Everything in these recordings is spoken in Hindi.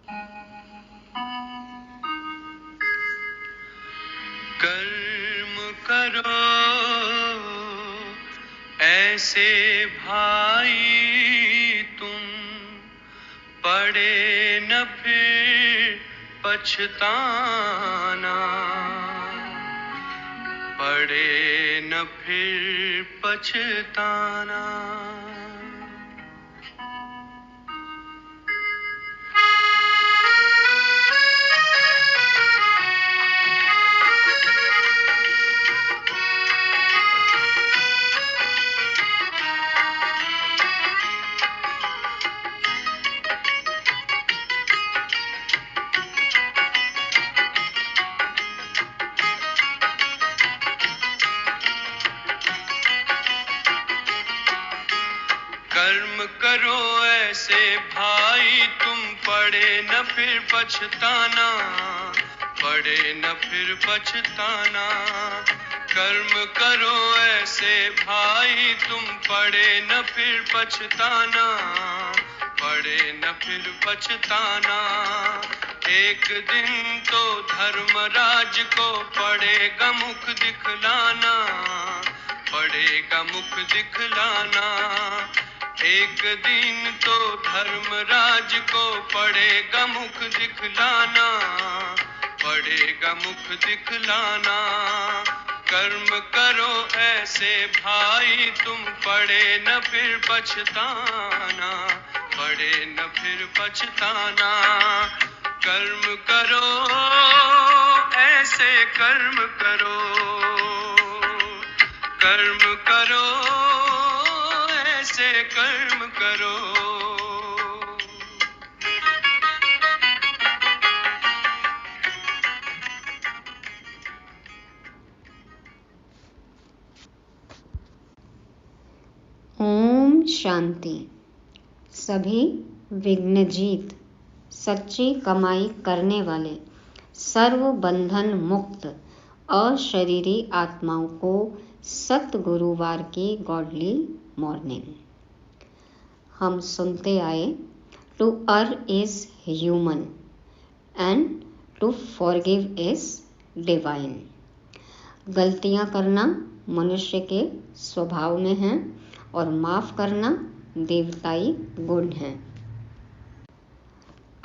कर्म करो ऐसे भाई तुम, पड़े न फिर पछताना, पड़े न फिर पछताना। कर्म करो ऐसे भाई तुम, पड़े न फिर पछताना, पड़े न फिर पछताना। कर्म करो ऐसे भाई तुम, पड़े न फिर पछताना, पड़े न फिर पछताना। एक दिन तो धर्मराज को पड़ेगा मुख दिखलाना, पड़ेगा मुख दिखलाना। एक दिन तो धर्मराज को पड़ेगा मुख दिखलाना, पड़ेगा मुख दिखलाना। कर्म करो ऐसे भाई तुम, पड़े न फिर पछताना, पड़े न फिर पछताना। कर्म करो ऐसे कर्म करो, कर्म करो ऐसे कर्म करो। ओम शांति। सभी विघ्नजीत, सच्ची कमाई करने वाले, सर्व बंधन मुक्त अशरीरी आत्माओं को सतगुरुवार की गॉडली मॉर्निंग। हम सुनते आए, to err is human and to forgive is divine. गलतियां करना मनुष्य के स्वभाव में है और माफ करना देवताई गुण है।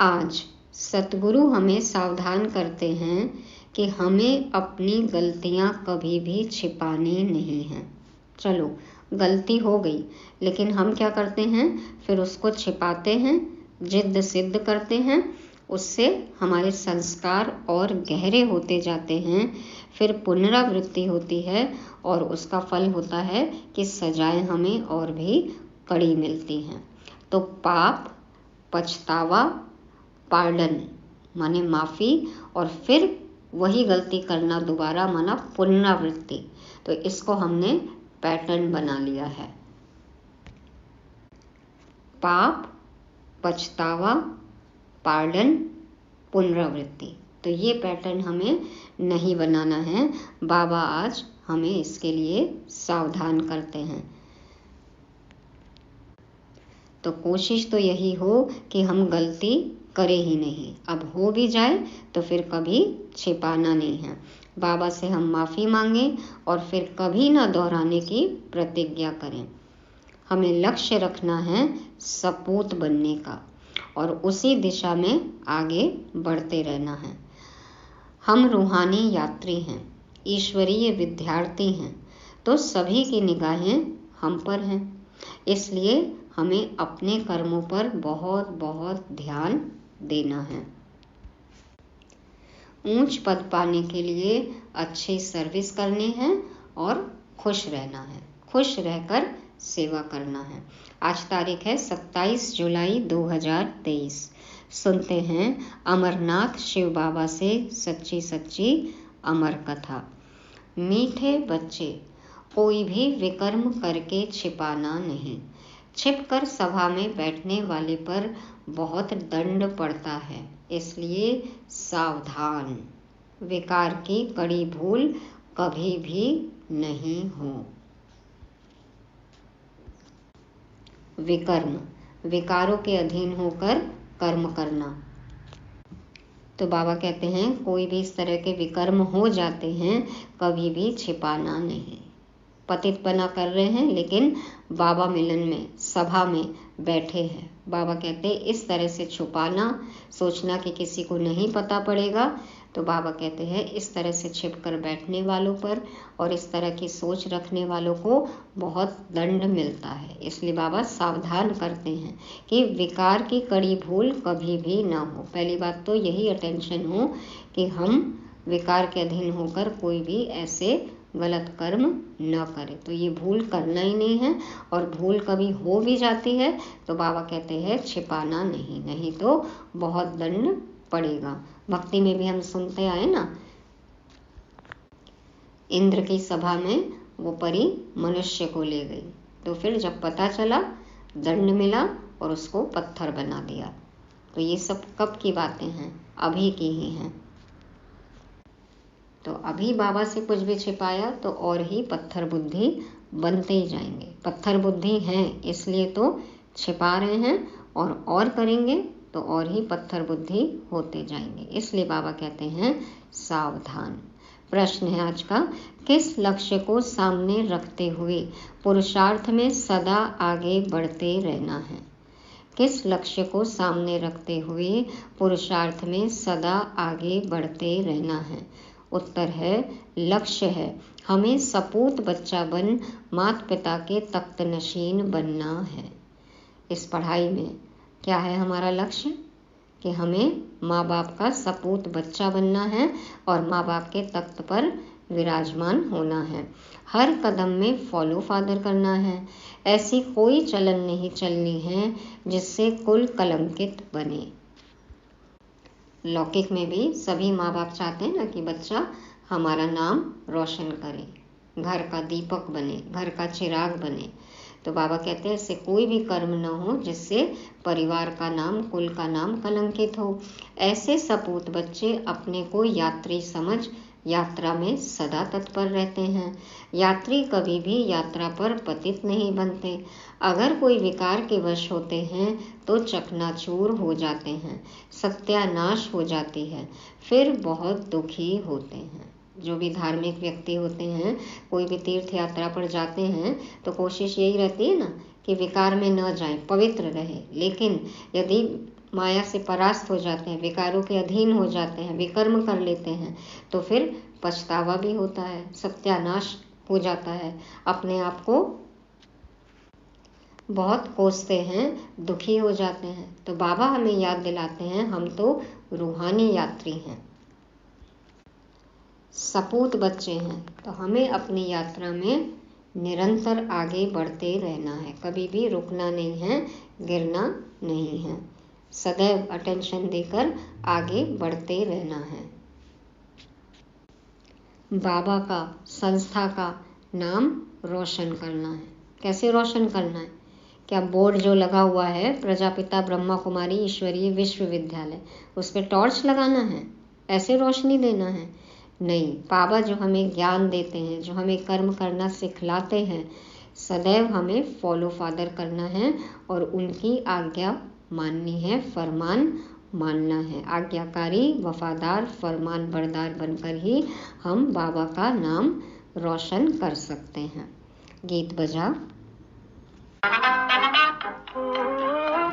आज सतगुरु हमें सावधान करते हैं कि हमें अपनी गलतियां कभी भी छिपानी नहीं हैं। चलो गलती हो गई, लेकिन हम क्या करते हैं, फिर उसको छिपाते हैं, जिद सिद्ध करते हैं। उससे हमारे संस्कार और गहरे होते जाते हैं, फिर पुनरावृत्ति होती है और उसका फल होता है कि सजाएं हमें और भी कड़ी मिलती हैं। तो पाप, पछतावा, पार्डन माने माफ़ी, और फिर वही गलती करना दोबारा माना पुनरावृत्ति। तो इसको हमने पैटर्न बना लिया है। पाप, पछतावा, पार्डन, पुनरावृत्ति। तो ये पैटर्न हमें नहीं बनाना है। बाबा आज हमें इसके लिए सावधान करते हैं। तो कोशिश तो यही हो कि हम गलती करें ही नहीं। अब हो भी जाए तो फिर कभी छिपाना नहीं है। बाबा से हम माफ़ी मांगें और फिर कभी ना दोहराने की प्रतिज्ञा करें। हमें लक्ष्य रखना है सपूत बनने का और उसी दिशा में आगे बढ़ते रहना है। हम रूहानी यात्री हैं, ईश्वरीय विद्यार्थी हैं, तो सभी की निगाहें हम पर हैं। इसलिए हमें अपने कर्मों पर बहुत बहुत ध्यान देना है। ऊंच पद पाने के लिए अच्छी सर्विस करनी है और खुश रहना है, खुश रहकर सेवा करना है। आज तारीख है 27 जुलाई 2023। सुनते हैं अमरनाथ शिव बाबा से सच्ची सच्ची अमर कथा। मीठे बच्चे, कोई भी विकर्म करके छिपाना नहीं। छिपकर सभा में बैठने वाले पर बहुत दंड पड़ता है, इसलिए सावधान। विकार की कड़ी भूल कभी भी नहीं हो। विकर्म, विकारों के अधीन होकर कर्म करना। तो बाबा कहते हैं कोई भी इस तरह के विकर्म हो जाते हैं कभी भी छिपाना नहीं। पतित बना कर रहे हैं लेकिन बाबा मिलन में सभा में बैठे हैं। बाबा कहते हैं इस तरह से छुपाना, सोचना कि किसी को नहीं पता पड़ेगा, तो बाबा कहते हैं इस तरह से छिप कर बैठने वालों पर और इस तरह की सोच रखने वालों को बहुत दंड मिलता है। इसलिए बाबा सावधान करते हैं कि विकार की कड़ी भूल कभी भी ना हो। पहली बात तो यही अटेंशन हो कि हम विकार के अधीन होकर कोई भी ऐसे गलत कर्म न करे। तो ये भूल करना ही नहीं है, और भूल कभी हो भी जाती है तो बाबा कहते हैं छिपाना नहीं, नहीं तो बहुत दंड पड़ेगा। भक्ति में भी हम सुनते आए ना, इंद्र की सभा में वो परी मनुष्य को ले गई, तो फिर जब पता चला दंड मिला और उसको पत्थर बना दिया। तो ये सब कब की बातें हैं? अभी की ही हैं। तो अभी बाबा से कुछ भी छिपाया तो और ही पत्थर बुद्धि बनते ही जाएंगे। पत्थर बुद्धि हैं इसलिए तो छिपा रहे हैं, और करेंगे तो और ही पत्थर बुद्धि होते जाएंगे। इसलिए बाबा कहते हैं सावधान। प्रश्न है आज का, किस लक्ष्य को सामने रखते हुए पुरुषार्थ में सदा आगे बढ़ते रहना है? किस लक्ष्य को सामने रखते हुए पुरुषार्थ में सदा आगे बढ़ते रहना है? उत्तर है लक्ष्य है हमें सपूत बच्चा बन माता पिता के तख्त नशीन बनना है। इस पढ़ाई में क्या है हमारा लक्ष्य? कि हमें माँ बाप का सपूत बच्चा बनना है और माँ बाप के तख्त पर विराजमान होना है। हर कदम में फॉलो फादर करना है। ऐसी कोई चलन नहीं चलनी है जिससे कुल कलंकित बने। लौकिक में भी सभी माँ बाप चाहते हैं ना कि बच्चा हमारा नाम रोशन करे, घर का दीपक बने, घर का चिराग बने। तो बाबा कहते हैं इससे कोई भी कर्म न हो जिससे परिवार का नाम, कुल का नाम कलंकित हो। ऐसे सपूत बच्चे अपने को यात्री समझ यात्रा में सदा तत्पर रहते हैं। यात्री कभी भी यात्रा पर पतित नहीं बनते। अगर कोई विकार के वश होते हैं तो चकनाचूर हो जाते हैं, सत्यानाश हो जाती है, फिर बहुत दुखी होते हैं। जो भी धार्मिक व्यक्ति होते हैं, कोई भी तीर्थ यात्रा पर जाते हैं तो कोशिश यही रहती है ना कि विकार में न जाएं, पवित्र रहे। लेकिन यदि माया से परास्त हो जाते हैं, विकारों के अधीन हो जाते हैं, विकर्म कर लेते हैं, तो फिर पछतावा भी होता है, सत्यानाश हो जाता है, अपने आप को बहुत कोसते हैं, दुखी हो जाते हैं। तो बाबा हमें याद दिलाते हैं हम तो रूहानी यात्री हैं, सपूत बच्चे हैं, तो हमें अपनी यात्रा में निरंतर आगे बढ़ते रहना है, कभी भी रुकना नहीं है, गिरना नहीं है, सदैव अटेंशन देकर आगे बढ़ते रहना है। बाबा का, संस्था का नाम रोशन करना है। कैसे रोशन करना है? क्या बोर्ड जो लगा हुआ है प्रजापिता ब्रह्मा कुमारी ईश्वरीय विश्वविद्यालय, उस पर टॉर्च लगाना है, ऐसे रोशनी देना है? नहीं, बाबा जो हमें ज्ञान देते हैं, जो हमें कर्म करना सिखलाते हैं, सदैव हमें फॉलो फादर करना है और उनकी आज्ञा माननी है, फरमान मानना है। आज्ञाकारी, वफादार, फरमान बरदार बनकर ही हम बाबा का नाम रोशन कर सकते हैं। गीत बजा।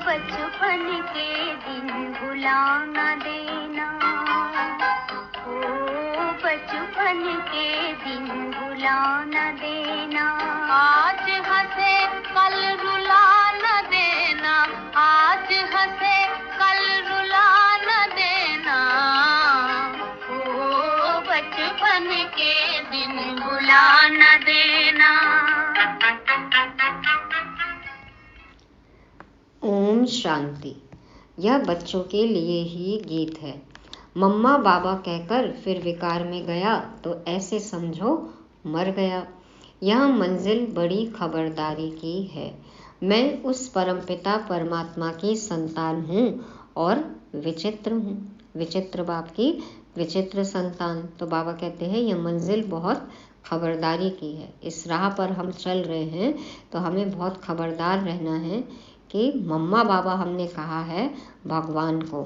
बचपन के दिन भुला न देना, बचपन के दिन भुला न देना, आज हंसे कल रुला न देना, आज हंसे कल रुला न देना, ओ बचपन के दिन भुला न देना। ओम शांति। यह बच्चों के लिए ही गीत है। मम्मा बाबा कहकर फिर विकार में गया तो ऐसे समझो मर गया। यह मंजिल बड़ी खबरदारी की है। मैं उस परमपिता परमात्मा की संतान हूँ और विचित्र हूँ। विचित्र बाप की विचित्र संतान। तो बाबा कहते हैं यह मंजिल बहुत खबरदारी की है। इस राह पर हम चल रहे हैं तो हमें बहुत खबरदार रहना है कि मम्मा बाबा हमने कहा है भगवान को।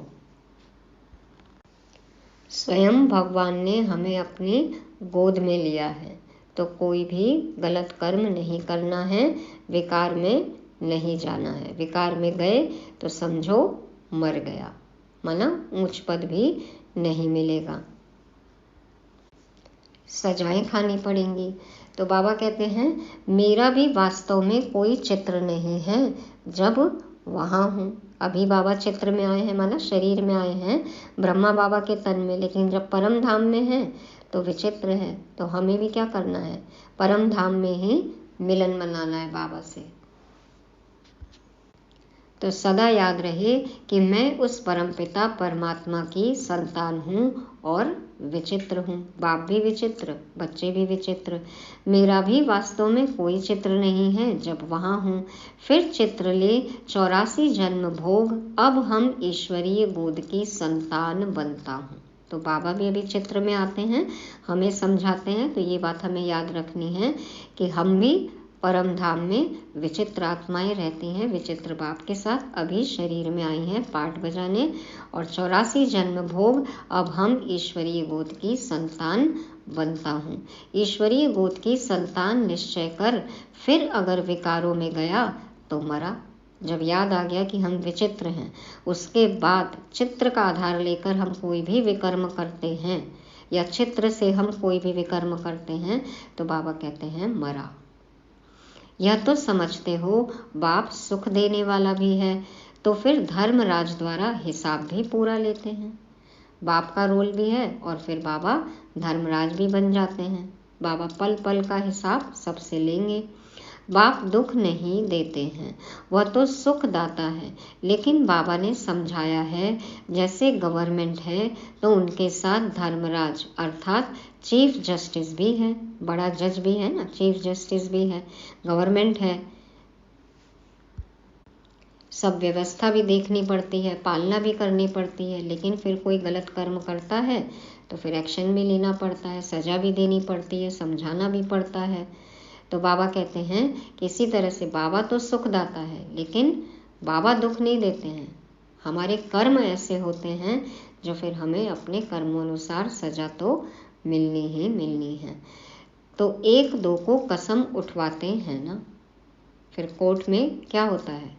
स्वयं भगवान ने हमें अपनी गोद में लिया है, तो कोई भी गलत कर्म नहीं करना है, विकार में नहीं जाना है। विकार में गए तो समझो मर गया, माना ऊंच पद भी नहीं मिलेगा, सजाएं खानी पड़ेंगी। तो बाबा कहते हैं मेरा भी वास्तव में कोई चित्र नहीं है जब वहाँ हूँ। अभी बाबा चित्र में आए हैं, माना शरीर में आए हैं ब्रह्मा बाबा के तन में, लेकिन जब परम धाम में हैं तो विचित्र है। तो हमें भी क्या करना है, परम धाम में ही मिलन मनाना है बाबा से। तो सदा याद रहे कि मैं उस परमपिता परमात्मा की संतान हूँ और विचित्र हूँ। बाप भी विचित्र, बच्चे भी विचित्र। मेरा भी वास्तव में कोई चित्र नहीं है जब वहाँ हूँ। फिर चित्र ले 84 जन्म भोग, अब हम ईश्वरीय गोद की संतान बनता हूँ। तो बाबा भी अभी चित्र में आते हैं, हमें समझाते हैं। तो ये बात हमें याद रखनी है कि हम भी परम धाम में विचित्र आत्माएं रहती हैं, विचित्र बाप के साथ। अभी शरीर में आई हैं पाठ बजाने, और 84 जन्म भोग, अब हम ईश्वरीय गोद की संतान बनता हूँ। ईश्वरीय गोद की संतान निश्चय कर, फिर अगर विकारों में गया तो मरा। जब याद आ गया कि हम विचित्र हैं, उसके बाद चित्र का आधार लेकर हम कोई भी विकर्म करते हैं, या चित्र से हम कोई भी विकर्म करते हैं, तो बाबा कहते हैं मरा। यह तो समझते हो बाप सुख देने वाला भी है, तो फिर धर्मराज द्वारा हिसाब भी पूरा लेते हैं। बाप का रोल भी है और फिर बाबा धर्मराज भी बन जाते हैं। बाबा पल पल का हिसाब सबसे लेंगे। बाप दुख नहीं देते हैं, वह तो सुख दाता है, लेकिन बाबा ने समझाया है जैसे गवर्नमेंट है तो उनके साथ धर्मराज अर्थात चीफ जस्टिस भी है, बड़ा जज भी है ना, चीफ जस्टिस भी है, गवर्नमेंट है। सब व्यवस्था भी देखनी पड़ती है, पालना भी करनी पड़ती है, लेकिन फिर कोई गलत कर्म करता है तो फिर एक्शन भी लेना पड़ता है, सजा भी देनी पड़ती है, समझाना भी पड़ता है। तो बाबा कहते हैं कि इसी तरह से बाबा तो सुख दाता है, लेकिन बाबा दुख नहीं देते हैं। हमारे कर्म ऐसे होते हैं जो फिर हमें अपने कर्मों सजा तो मिलनी ही मिलनी है। तो एक दो को कसम उठवाते हैं ना, फिर कोर्ट में क्या होता है,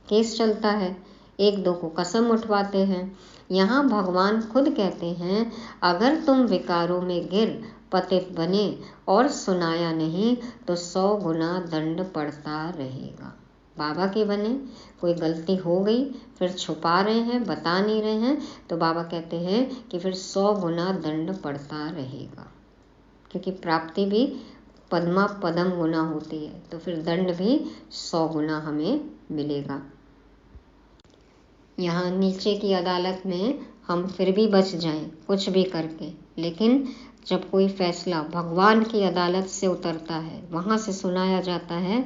केस चलता है, एक दो को कसम उठवाते हैं। यहाँ भगवान खुद कहते हैं अगर तुम विकारों में गिर पतित बने और सुनाया नहीं तो 100 गुना दंड पड़ता रहेगा। बाबा के बने, कोई गलती हो गई, फिर छुपा रहे हैं, बता नहीं रहे हैं, तो बाबा कहते हैं कि फिर 100 गुना दंड पड़ता रहेगा, क्योंकि प्राप्ति भी पद्मा पदम गुना होती है, तो फिर दंड भी 100 गुना हमें मिलेगा। यहाँ नीचे की अदालत में हम फिर भी बच जाएं कुछ भी करके, लेकिन जब कोई फैसला भगवान की अदालत से उतरता है, वहाँ से सुनाया जाता है,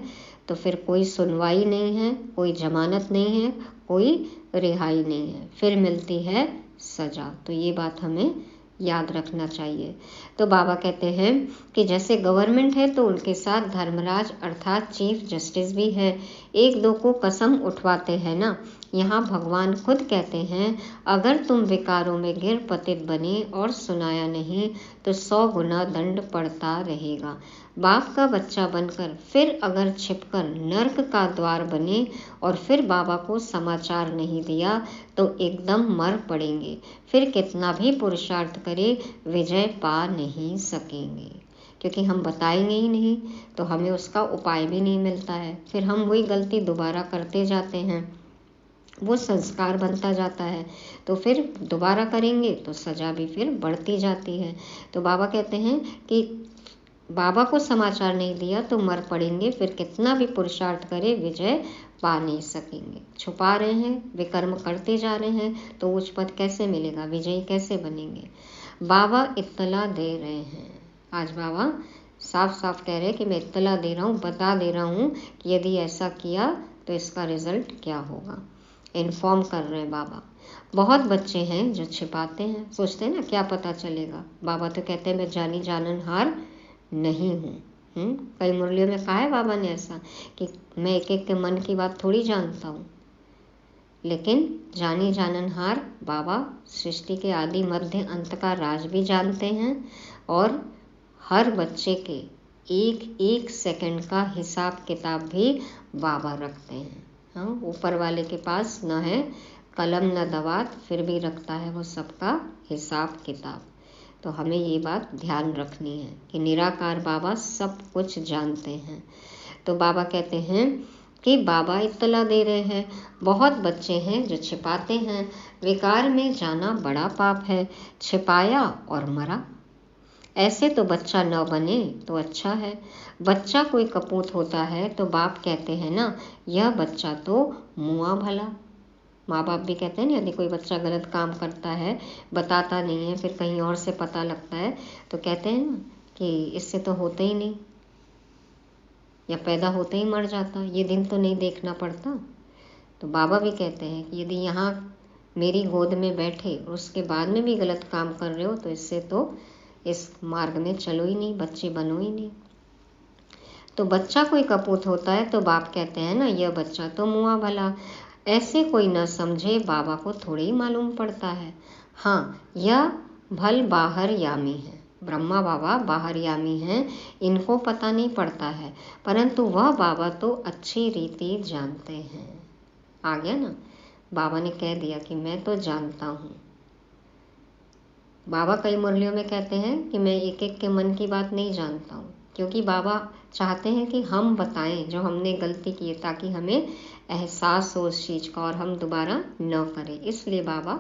तो फिर कोई सुनवाई नहीं है, कोई जमानत नहीं है, कोई रिहाई नहीं है, फिर मिलती है सजा। तो ये बात हमें याद रखना चाहिए। तो बाबा कहते हैं कि जैसे गवर्नमेंट है तो उनके साथ धर्मराज अर्थात चीफ जस्टिस भी है। एक दो को कसम उठवाते हैं ना, यहाँ भगवान खुद कहते हैं अगर तुम विकारों में गिर पतित बने और सुनाया नहीं तो 100 गुना दंड पड़ता रहेगा। बाप का बच्चा बनकर फिर अगर छिपकर नर्क का द्वार बने और फिर बाबा को समाचार नहीं दिया तो एकदम मर पड़ेंगे, फिर कितना भी पुरुषार्थ करे विजय पा नहीं सकेंगे, क्योंकि हम बताएंगे ही नहीं तो हमें उसका उपाय भी नहीं मिलता है। फिर हम वही गलती दोबारा करते जाते हैं, वो संस्कार बनता जाता है, तो फिर दोबारा करेंगे तो सजा भी फिर बढ़ती जाती है। तो बाबा कहते हैं कि बाबा को समाचार नहीं दिया तो मर पड़ेंगे, फिर कितना भी पुरुषार्थ करे विजय पा नहीं सकेंगे। छुपा रहे हैं, विकर्म करते जा रहे हैं, तो उच्च पद कैसे मिलेगा, विजयी कैसे बनेंगे। बाबा इत्तला दे रहे हैं, आज बाबा साफ साफ कह रहे हैं कि मैं इत्तला दे रहा हूँ, बता दे रहा हूँ कि यदि ऐसा किया तो इसका रिजल्ट क्या होगा, इन्फॉर्म कर रहे हैं बाबा। बहुत बच्चे हैं जो छिपाते हैं, सोचते हैं ना क्या पता चलेगा। बाबा तो कहते हैं मैं जानी जाननहार नहीं हूँ। कई मुरलियों में कहा है बाबा ने ऐसा कि मैं एक एक के मन की बात थोड़ी जानता हूँ, लेकिन जानी जाननहार बाबा सृष्टि के आदि मध्य अंत का राज भी जानते हैं और हर बच्चे के एक एक सेकंड का हिसाब किताब भी बाबा रखते हैं। हाँ, ऊपर वाले के पास न है कलम न दवात, फिर भी रखता है वो सबका हिसाब किताब। तो हमें ये बात ध्यान रखनी है कि निराकार बाबा सब कुछ जानते हैं। तो बाबा कहते हैं कि बाबा इत्तला दे रहे हैं, बहुत बच्चे हैं जो छिपाते हैं, विकार में जाना बड़ा पाप है, छिपाया और मरा। ऐसे तो बच्चा न बने तो अच्छा है। बच्चा कोई कपूत होता है तो बाप कहते हैं ना, यह बच्चा तो मुआ भला। माँ बाप भी कहते हैं ना, यदि कोई बच्चा गलत काम करता है, बताता नहीं है, फिर कहीं और से पता लगता है, तो कहते हैं ना कि इससे तो होते ही नहीं, या पैदा होते ही मर जाता, ये दिन तो नहीं देखना पड़ता। तो बाबा भी कहते हैं कि यदि यहाँ मेरी गोद में बैठे और उसके बाद में भी गलत काम कर रहे हो, तो इससे तो इस मार्ग में चलो ही नहीं, बच्चे बनो ही नहीं। तो बच्चा कोई कपूत होता है तो बाप कहते हैं ना, यह बच्चा तो मुआ भला। ऐसे कोई न समझे, बाबा को थोड़ी ही मालूम पड़ता है। हाँ, यह भल बाहर यामी है, ब्रह्मा बाबा बाहर यामी हैं, इनको पता नहीं पड़ता है, परंतु वह बाबा तो अच्छी रीति जानते हैं। आ गया ना, बाबा ने कह दिया कि मैं तो जानता हूँ। बाबा कई मुरलियों में कहते हैं कि मैं एक एक के मन की बात नहीं जानता हूँ, क्योंकि बाबा चाहते हैं कि हम बताएं जो हमने गलती की, ताकि हमें एहसास हो उस चीज़ का और हम दोबारा न करें। इसलिए बाबा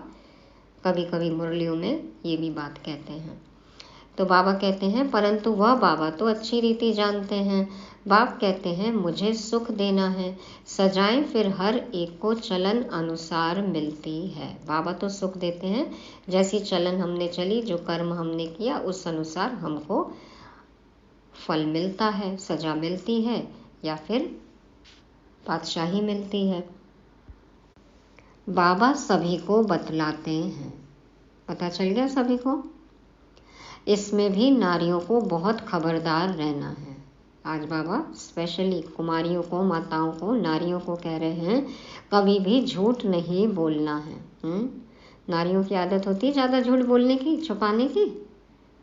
कभी कभी मुरलियों में ये भी बात कहते हैं। तो बाबा कहते हैं परंतु वह बाबा तो अच्छी रीति जानते हैं। बाप कहते हैं मुझे सुख देना है, सजाएं फिर हर एक को चलन अनुसार मिलती है। बाबा तो सुख देते हैं, जैसी चलन हमने चली, जो कर्म हमने किया उस अनुसार हमको फल मिलता है, सजा मिलती है या फिर बादशाही मिलती है। बाबा सभी को बतलाते हैं, पता चल गया सभी को। इसमें भी नारियों को बहुत खबरदार रहना है। आज बाबा स्पेशली कुमारियों को, माताओं को, नारियों को कह रहे हैं कभी भी झूठ नहीं बोलना है। नारियों की आदत होती है ज़्यादा झूठ बोलने की, छुपाने की।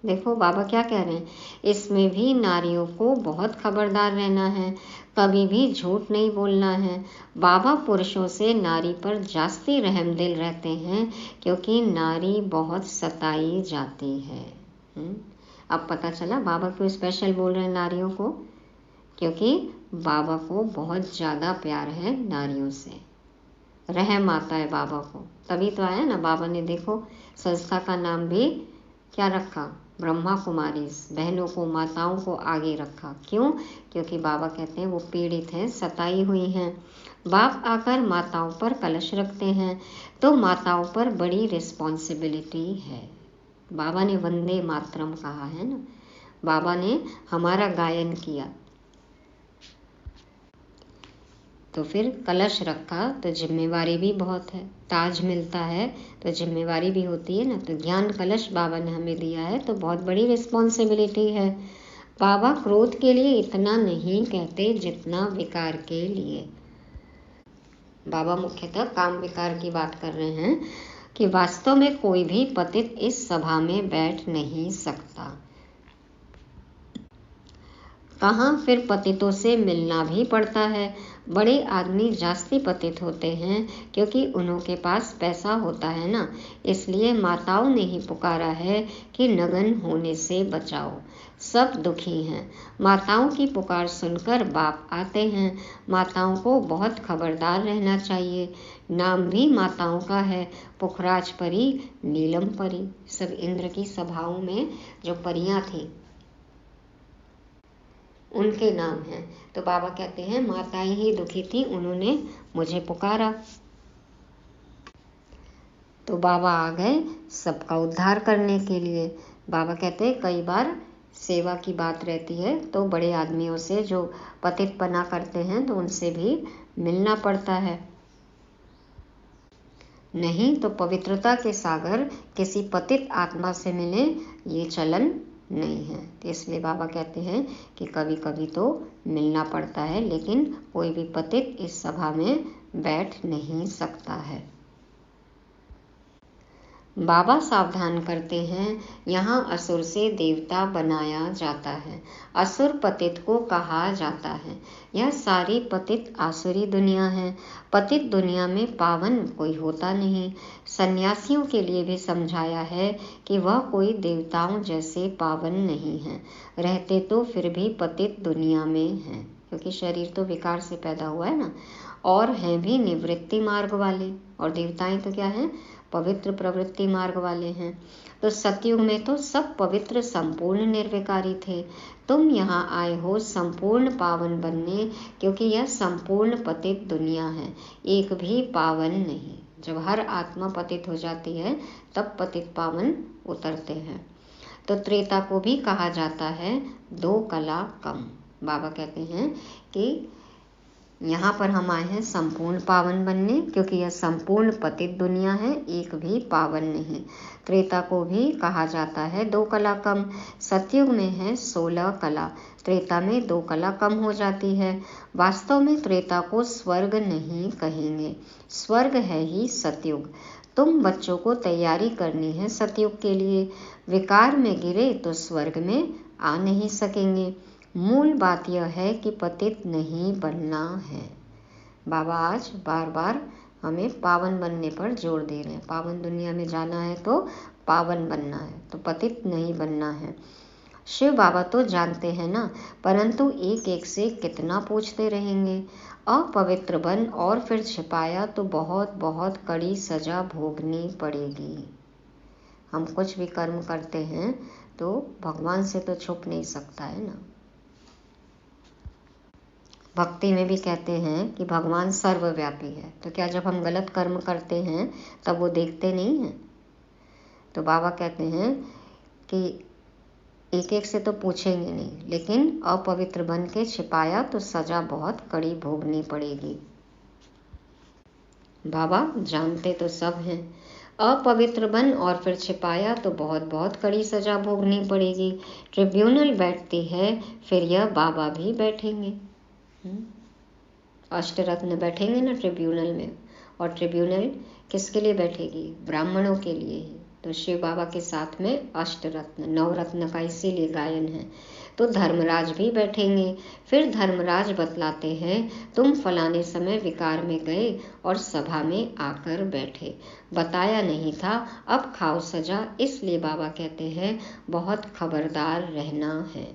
देखो बाबा क्या कह रहे हैं, इसमें भी नारियों को बहुत खबरदार रहना है, कभी भी झूठ नहीं बोलना है। बाबा पुरुषों से नारी पर जास्ती रहमदिल रहते हैं, क्योंकि नारी बहुत सताई जाती है। अब पता चला बाबा क्यों स्पेशल बोल रहे हैं नारियों को, क्योंकि बाबा को बहुत ज़्यादा प्यार है नारियों से, रहम आता है बाबा को। तभी तो आया ना, बाबा ने देखो संस्था का नाम भी क्या रखा, ब्रह्मा कुमारी, बहनों को, माताओं को आगे रखा। क्यों? क्योंकि बाबा कहते हैं वो पीड़ित हैं, सताई हुई हैं। बाप आकर माताओं पर कलश रखते हैं, तो माताओं पर बड़ी रिस्पॉन्सिबिलिटी है। बाबा ने वंदे मातरम कहा है ना, बाबा ने हमारा गायन किया, तो फिर कलश रखा तो जिम्मेवारी भी बहुत है। ताज मिलता है तो जिम्मेवारी भी होती है ना। तो ज्ञान कलश बाबा ने हमें दिया है, तो बहुत बड़ी रिस्पॉन्सिबिलिटी है। बाबा क्रोध के लिए इतना नहीं कहते जितना विकार के लिए। बाबा मुख्यतः काम विकार की बात कर रहे हैं कि वास्तव में कोई भी पतित इस सभा में बैठ नहीं सकता। कहाँ फिर पतितों से मिलना भी पड़ता है। बड़े आदमी जास्ती पतित होते हैं, क्योंकि उनके पास पैसा होता है ना। इसलिए माताओं ने ही पुकारा है कि नगन होने से बचाओ, सब दुखी हैं। माताओं की पुकार सुनकर बाप आते हैं। माताओं को बहुत खबरदार रहना चाहिए। नाम भी माताओं का है, पुखराज परी, नीलम परी। सब इंद्र की सभाओं में जो परियां थी उनके नाम हैं। तो बाबा कहते हैं माताएं ही दुखी थी, उन्होंने मुझे पुकारा, तो बाबा आ गए सबका उद्धार करने के लिए। बाबा कहते हैं कई बार सेवा की बात रहती है तो बड़े आदमियों से जो पतित पना करते हैं तो उनसे भी मिलना पड़ता है, नहीं तो पवित्रता के सागर किसी पतित आत्मा से मिले, ये चलन नहीं है। तो इसलिए बाबा कहते हैं कि कभी कभी तो मिलना पड़ता है, लेकिन कोई भी पतित इस सभा में बैठ नहीं सकता है। बाबा सावधान करते हैं, यहाँ असुर से देवता बनाया जाता है। असुर पतित को कहा जाता है। यह सारी पतित आसुरी दुनिया है। पतित दुनिया में पावन कोई होता नहीं। सन्यासियों के लिए भी समझाया है कि वह कोई देवताओं जैसे पावन नहीं है। रहते तो फिर भी पतित दुनिया में हैं, क्योंकि शरीर तो विकार से पैदा हुआ है ना। और हैं भी निवृत्ति मार्ग वाले, और देवताएं तो क्या हैं? पवित्र प्रवृत्ति मार्ग वाले हैं। तो सतयुग में तो सब पवित्र संपूर्ण निर्विकारी थे। तुम यहाँ आए हो संपूर्ण पावन बनने, क्योंकि यह संपूर्ण पतित दुनिया है, एक भी पावन नहीं। जब हर आत्मा पतित हो जाती है तब पतित पावन उतरते हैं। तो त्रेता को भी कहा जाता है 2 कला कम। बाबा कहते हैं कि यहाँ पर हम आए हैं संपूर्ण पावन बनने, क्योंकि यह संपूर्ण पतित दुनिया है, एक भी पावन नहीं। त्रेता को भी कहा जाता है 2 कला कम। सतयुग में है 16 कला, त्रेता में 2 कला कम हो जाती है। वास्तव में त्रेता को स्वर्ग नहीं कहेंगे, स्वर्ग है ही सतयुग। तुम बच्चों को तैयारी करनी है सतयुग के लिए। विकार में गिरे तो स्वर्ग में आ नहीं सकेंगे। मूल बात यह है कि पतित नहीं बनना है। बाबा आज बार बार हमें पावन बनने पर जोर दे रहे हैं। पावन दुनिया में जाना है तो पावन बनना है, तो पतित नहीं बनना है। शिव बाबा तो जानते हैं ना, परंतु एक एक से कितना पूछते रहेंगे। अपवित्र बन और फिर छिपाया तो बहुत बहुत कड़ी सजा भोगनी पड़ेगी। हम कुछ भी कर्म करते हैं तो भगवान से तो छुप नहीं सकता है ना। भक्ति में भी कहते हैं कि भगवान सर्वव्यापी है। तो क्या जब हम गलत कर्म करते हैं तब वो देखते नहीं हैं? तो बाबा कहते हैं कि एक एक से तो पूछेंगे नहीं, लेकिन अपवित्र बन के छिपाया तो सजा बहुत कड़ी भोगनी पड़ेगी। बाबा जानते तो सब हैं। अपवित्र बन और फिर छिपाया तो बहुत बहुत कड़ी सजा भोगनी पड़ेगी। ट्रिब्यूनल बैठती है, फिर यह बाबा भी बैठेंगे। अष्टरत्न बैठेंगे ना ट्रिब्यूनल में, और ट्रिब्यूनल किसके लिए बैठेगी? ब्राह्मणों के लिए ही। तो शिव बाबा के साथ में अष्टरत्न, 9 रत्न का इसीलिए गायन है। तो धर्मराज भी बैठेंगे। फिर धर्मराज बतलाते हैं, तुम फलाने समय विकार में गए और सभा में आकर बैठे, बताया नहीं था, अब खाओ सजा। इसलिए बाबा कहते हैं बहुत खबरदार रहना है।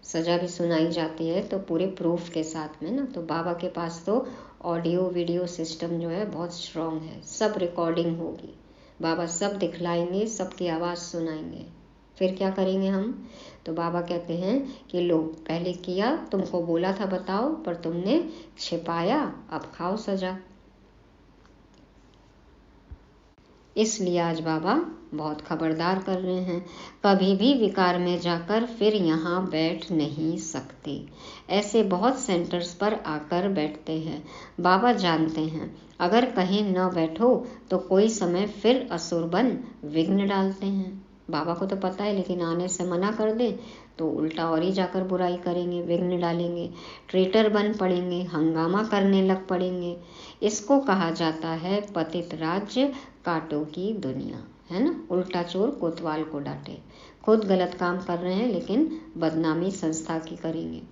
सजा भी सुनाई जाती है तो पूरे प्रूफ के साथ में ना। तो बाबा के पास तो ऑडियो वीडियो सिस्टम जो है बहुत स्ट्रॉन्ग है, सब रिकॉर्डिंग होगी। बाबा सब दिखलाएंगे, सबकी आवाज़ सुनाएंगे। फिर क्या करेंगे हम? तो बाबा कहते हैं कि लो, पहले किया, तुमको बोला था बताओ, पर तुमने छिपाया, अब खाओ सजा। इसलिए आज बाबा बहुत खबरदार कर रहे हैं। कभी भी विकार में जाकर फिर यहाँ बैठ नहीं सकते। ऐसे बहुत सेंटर्स पर आकर बैठते हैं। बाबा जानते हैं अगर कहीं न बैठो तो कोई समय फिर असुर बन विघ्न डालते हैं। बाबा को तो पता है, लेकिन आने से मना कर दें तो उल्टा और ही जाकर बुराई करेंगे, विघ्न डालेंगे, ट्रेटर बन पड़ेंगे, हंगामा करने लग पड़ेंगे। इसको कहा जाता है पतित राज्य कांटों की दुनिया, है ना। उल्टा चोर कोतवाल को डांटे। खुद गलत काम कर रहे हैं लेकिन बदनामी संस्था की करेंगे।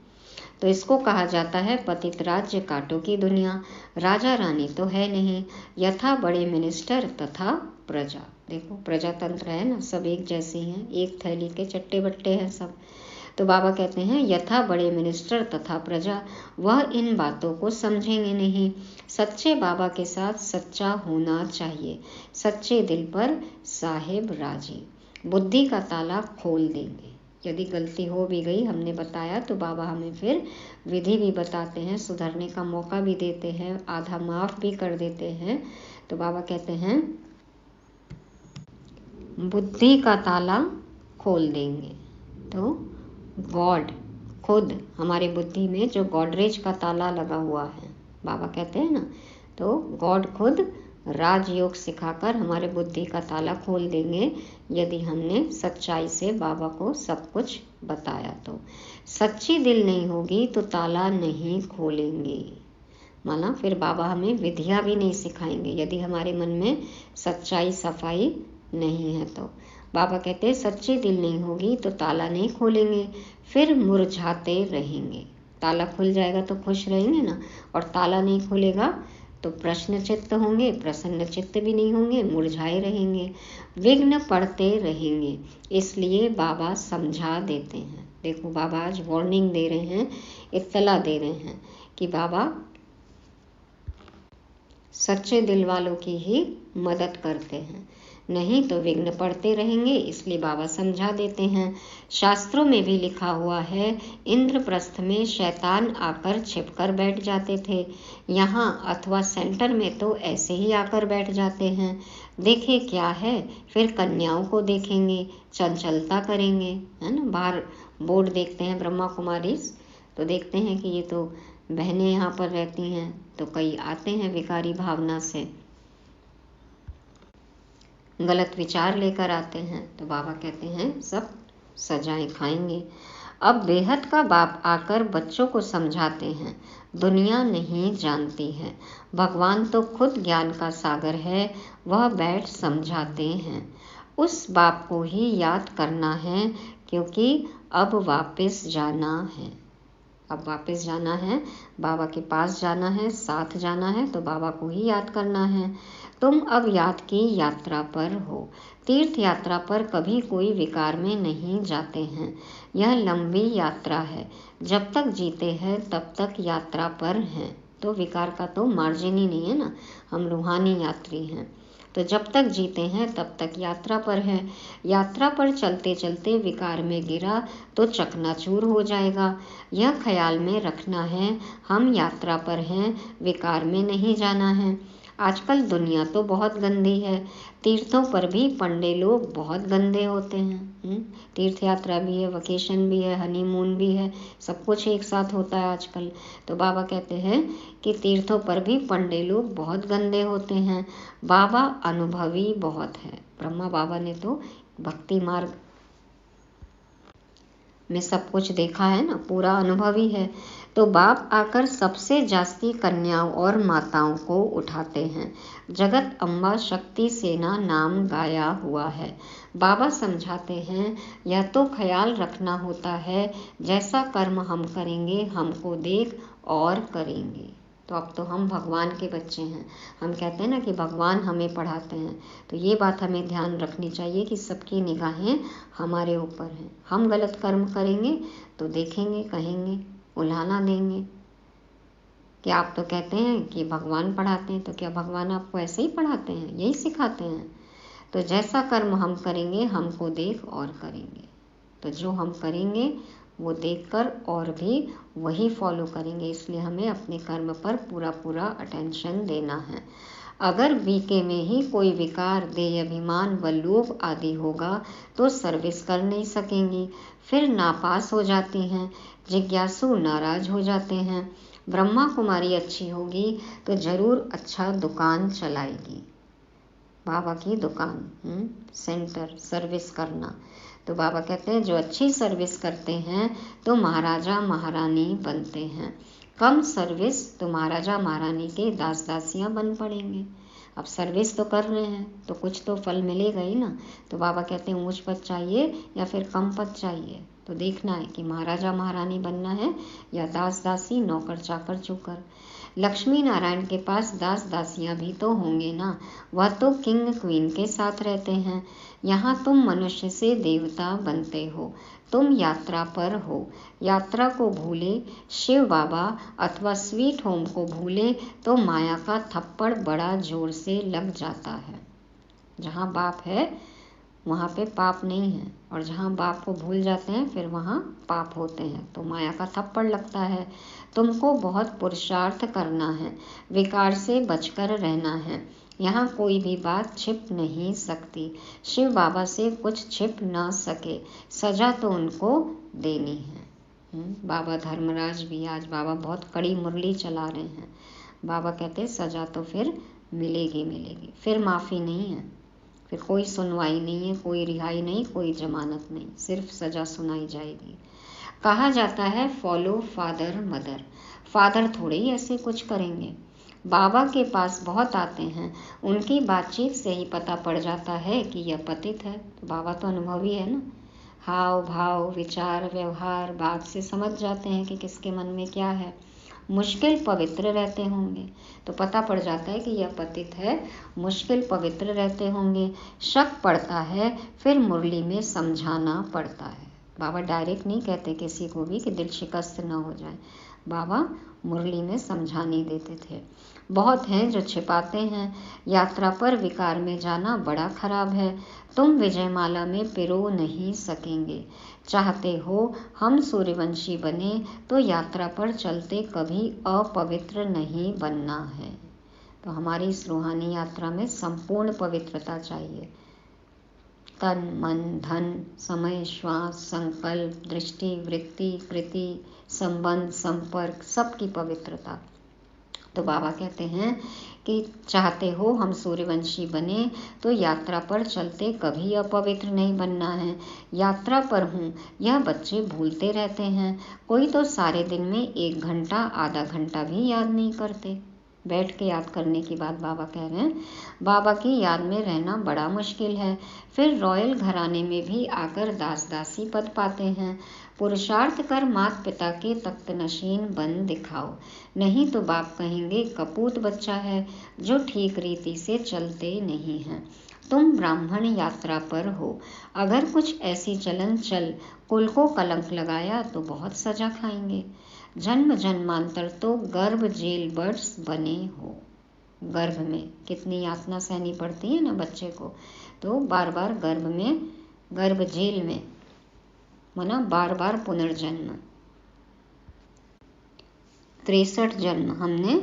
तो इसको कहा जाता है पतित राज्य कांटों की दुनिया। राजा रानी तो है नहीं, यथा बड़े मिनिस्टर तथा प्रजा। देखो प्रजातंत्र है ना, सब एक जैसे हैं, एक थैली के चट्टे बट्टे हैं सब। तो बाबा कहते हैं यथा बड़े मिनिस्टर तथा प्रजा, वह इन बातों को समझेंगे नहीं। सच्चे बाबा के साथ सच्चा होना चाहिए, सच्चे दिल पर साहेब राजी। बुद्धि का ताला खोल देंगे। यदि गलती हो भी गई, हमने बताया, तो बाबा हमें फिर विधि भी बताते हैं, सुधरने का मौका भी देते हैं, आधा माफ़ भी कर देते हैं। तो बाबा कहते हैं बुद्धि का ताला खोल देंगे। तो गॉड खुद हमारे बुद्धि में जो गॉडरेज का ताला लगा हुआ है, बाबा कहते हैं ना, तो गॉड खुद राजयोग सिखाकर हमारे बुद्धि का ताला खोल देंगे यदि हमने सच्चाई से बाबा को सब कुछ बताया। तो सच्ची दिल नहीं होगी तो ताला नहीं खोलेंगे। माना फिर बाबा हमें विधियाँ भी नहीं सिखाएंगे यदि हमारे मन में सच्चाई सफाई नहीं है तो। बाबा कहते हैं सच्ची दिल नहीं होगी तो ताला नहीं खोलेंगे, फिर मुरझाते रहेंगे। ताला खुल जाएगा तो खुश रहेंगे ना, और ताला नहीं खुलेगा तो प्रश्न चित्त होंगे, प्रसन्न चित्त भी नहीं होंगे, मुरझाए रहेंगे, विघ्न पड़ते रहेंगे। इसलिए बाबा समझा देते हैं। देखो बाबा आज वार्निंग दे रहे हैं, इत्तला दे रहे हैं कि बाबा सच्चे दिल वालों की ही मदद करते हैं, नहीं तो विघ्न पड़ते रहेंगे। इसलिए बाबा समझा देते हैं। शास्त्रों में भी लिखा हुआ है, इंद्रप्रस्थ में शैतान आकर छिपकर बैठ जाते थे, यहाँ अथवा सेंटर में तो ऐसे ही आकर बैठ जाते हैं। देखे क्या है, फिर कन्याओं को देखेंगे, चंचलता करेंगे, है ना। बाहर बोर्ड देखते हैं ब्रह्मा कुमारी, तो देखते हैं कि ये तो बहनें यहाँ पर रहती हैं, तो कई आते हैं विकारी भावना से, गलत विचार लेकर आते हैं, तो बाबा कहते हैं सब सजाएं खाएंगे। अब बेहद का बाप आकर बच्चों को समझाते हैं, दुनिया नहीं जानती है, भगवान तो खुद ज्ञान का सागर है, वह बैठ समझाते हैं। उस बाप को ही याद करना है, क्योंकि अब वापस जाना है। अब वापस जाना है, बाबा के पास जाना है, साथ जाना है, तो बाबा को ही याद करना है। तुम अब याद की यात्रा पर हो। तीर्थ यात्रा पर कभी कोई विकार में नहीं जाते हैं। यह लंबी यात्रा है, जब तक जीते हैं तब तक यात्रा पर हैं। तो विकार का तो मार्जिन ही नहीं है ना, हम रूहानी यात्री हैं, तो जब तक जीते हैं तब तक यात्रा पर है। यात्रा पर चलते चलते विकार में गिरा तो चकनाचूर हो जाएगा। यह ख्याल में रखना है, हम यात्रा पर हैं, विकार में नहीं जाना है। आजकल दुनिया तो बहुत गंदी है, तीर्थों पर भी पंडे लोग बहुत गंदे होते हैं। तीर्थ यात्रा भी है, वकेशन भी है, हनीमून भी है, सब कुछ एक साथ होता है आजकल। तो बाबा कहते हैं कि तीर्थों पर भी पंडे लोग बहुत गंदे होते हैं। बाबा अनुभवी बहुत है। ब्रह्मा बाबा ने तो भक्ति मार्ग में सब कुछ देखा है ना, पूरा अनुभवी है। तो बाप आकर सबसे जास्ती कन्याओं और माताओं को उठाते हैं। जगत अम्बा शक्ति सेना नाम गाया हुआ है। बाबा समझाते हैं, यह तो ख्याल रखना होता है, जैसा कर्म हम करेंगे हमको देख और करेंगे। तो अब तो हम भगवान के बच्चे हैं। हम कहते हैं ना कि भगवान हमें पढ़ाते हैं, तो ये बात हमें ध्यान रखनी चाहिए कि सबकी निगाहें हमारे ऊपर हैं। हम गलत कर्म करेंगे तो देखेंगे, कहेंगे, उल्हाना देंगे कि आप तो कहते हैं कि भगवान पढ़ाते हैं, तो क्या भगवान आपको ऐसे ही पढ़ाते हैं, यही सिखाते हैं? तो जैसा कर्म हम करेंगे हमको देख और करेंगे। तो जो हम करेंगे वो देखकर और भी वही फॉलो करेंगे। इसलिए हमें अपने कर्म पर पूरा पूरा अटेंशन देना है। अगर बीके में ही कोई विकार, देह अभिमान व लोभ आदि होगा तो सर्विस कर नहीं सकेंगी, फिर नापास हो जाती हैं, जिज्ञासु नाराज हो जाते हैं। ब्रह्मा कुमारी अच्छी होगी तो जरूर अच्छा दुकान चलाएगी, बाबा की दुकान, सेंटर, सर्विस करना। तो बाबा कहते हैं जो अच्छी सर्विस करते हैं तो महाराजा महारानी बनते हैं, कम सर्विस तो महाराजा महारानी के दास दासियां बन पड़ेंगे। अब सर्विस तो कर रहे हैं तो कुछ तो फल मिलेगा ही ना। तो बाबा कहते हैं ऊंच पद चाहिए या फिर कम पद चाहिए, तो देखना है कि महाराजा महारानी बनना है या दास दासी, नौकर चाकर चूकर। लक्ष्मी नारायण के पास दास दासियां भी तो होंगे ना, वह तो किंग क्वीन के साथ रहते हैं। यहाँ तुम मनुष्य से देवता बनते हो, तुम यात्रा पर हो। यात्रा को भूले शिव बाबा अथवा स्वीट होम को भूले तो माया का थप्पड़ बड़ा जोर से लग जाता है। जहाँ बाप है वहाँ पे पाप नहीं है, और जहाँ बाप को भूल जाते हैं फिर वहाँ पाप होते हैं, तो माया का थप्पड़ लगता है। तुमको बहुत पुरुषार्थ करना है, विकार से बचकर रहना है। यहाँ कोई भी बात छिप नहीं सकती, शिव बाबा से कुछ छिप ना सके, सजा तो उनको देनी है। बाबा धर्मराज भी आज बाबा बहुत कड़ी मुरली चला रहे हैं। बाबा कहते सजा तो फिर मिलेगी मिलेगी, फिर माफ़ी नहीं है, फिर कोई सुनवाई नहीं है, कोई रिहाई नहीं, कोई जमानत नहीं, सिर्फ सजा सुनाई जाएगी। कहा जाता है फॉलो फादर मदर। फादर थोड़े ही ऐसे कुछ करेंगे। बाबा के पास बहुत आते हैं, उनकी बातचीत से ही पता पड़ जाता है कि यह पतित है। तो बाबा तो अनुभवी है ना, हाव भाव विचार व्यवहार बात से समझ जाते हैं कि किसके मन में क्या है। मुश्किल पवित्र रहते होंगे तो पता पड़ जाता है कि यह पतित है, मुश्किल पवित्र रहते होंगे। शक पड़ता है, फिर मुरली में समझाना पड़ता है। बाबा डायरेक्ट नहीं कहते किसी को भी कि दिल शिकस्त न हो जाए, बाबा मुरली में समझाने देते थे। बहुत हैं जो छिपाते हैं, यात्रा पर विकार में जाना बड़ा खराब है। तुम विजयमाला में पिरो नहीं सकेंगे। चाहते हो हम सूर्यवंशी बने तो यात्रा पर चलते कभी अपवित्र नहीं बनना है। तो हमारी इस रूहानी यात्रा में संपूर्ण पवित्रता चाहिए। तन मन धन समय श्वास संकल्प दृष्टि वृत्ति कृति संबंध संपर्क सबकी पवित्रता। तो बाबा कहते हैं कि चाहते हो हम सूर्यवंशी बने तो यात्रा पर चलते कभी अपवित्र नहीं बनना है। यात्रा पर हूँ यह बच्चे भूलते रहते हैं। कोई तो सारे दिन में 1 घंटा आधा घंटा भी याद नहीं करते। बैठ के याद करने की बात बाबा कह रहे हैं। बाबा की याद में रहना बड़ा मुश्किल है। फिर रॉयल घराने में भी आकर दास दासी पद पाते हैं। पुरुषार्थ कर माता पिता के तख्त नशीन बन दिखाओ, नहीं तो बाप कहेंगे कपूत बच्चा है जो ठीक रीति से चलते नहीं हैं। तुम ब्राह्मण यात्रा पर हो, अगर कुछ ऐसी चलन चल कुल को कलंक लगाया तो बहुत सजा खाएंगे। जन्म जन्मांतर तो गर्भ जेल बर्ड्स बने हो। गर्भ में कितनी यातना सहनी पड़ती है ना बच्चे को, तो बार बार गर्भ में गर्भ जेल में माना बार बार पुनर्जन्म। 63 जन्म हमने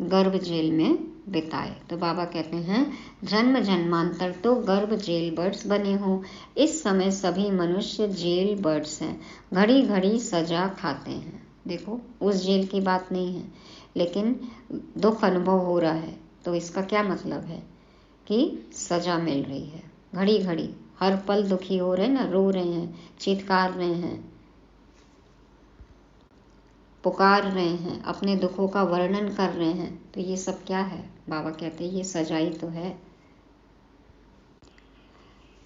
गर्भ जेल में बिताए। तो बाबा कहते हैं जन्म जन्मांतर तो गर्भ जेल बर्ड्स बने हो। इस समय सभी मनुष्य जेल बर्ड्स हैं, घड़ी घड़ी सजा खाते हैं। देखो उस जेल की बात नहीं है, लेकिन दुख अनुभव हो रहा है तो इसका क्या मतलब है कि सजा मिल रही है। घड़ी घड़ी हर पल दुखी हो रहे हैं ना, रो रहे हैं, चित्कार रहे हैं, पुकार रहे हैं, अपने दुखों का वर्णन कर रहे हैं। तो ये सब क्या है? बाबा कहते हैं ये सजाई तो है।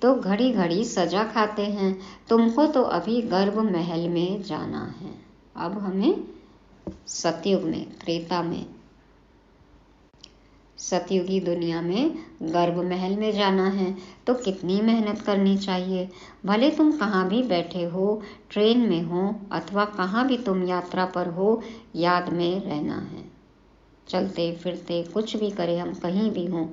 तो घड़ी घड़ी सजा खाते हैं। तुमको तो अभी गर्भ महल में जाना है। अब हमें सतयुग में त्रेता में सतयुगी दुनिया में गर्भ महल में जाना है। तो कितनी मेहनत करनी चाहिए। भले तुम कहाँ भी बैठे हो, ट्रेन में हो अथवा कहाँ भी तुम यात्रा पर हो, याद में रहना है। चलते फिरते कुछ भी करें हम, कहीं भी हों